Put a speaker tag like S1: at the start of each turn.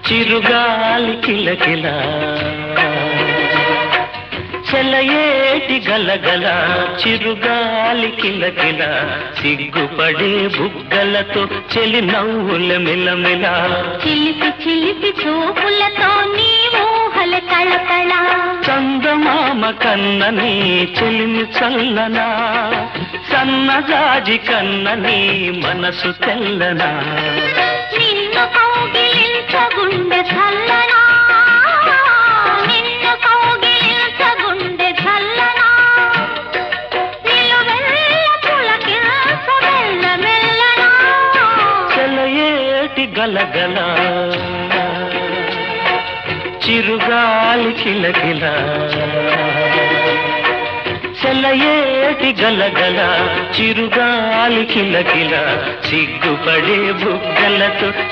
S1: చిరుగాలి కిలకిల చెలయేటి గలగల చిరుగాలి కిలకిల సిగ్గుపడే బుగ్గలతో చెలి నవ్వుల మిలమిల
S2: చిలిపి చిలిపి చూపులతో నీ ఊహల కళకళ
S1: చందమామ కన్నని చెలిమి చల్లనా సన్నజాజి కన్నని మనసు తెల్లనా
S2: నిన్ను కౌగిలించగుండె చల్లనా నిన్ను కౌగిలించగుండె చల్లనా నిలువెల్ల పులకించ మెల్ల మెల్లనా
S1: చెలయేటి గలగల చిరుగాలి కిలకిల చెలయేటి గలగల చిరుగాలి కిలకిల సిగ్గుపడే బుగ్గలతో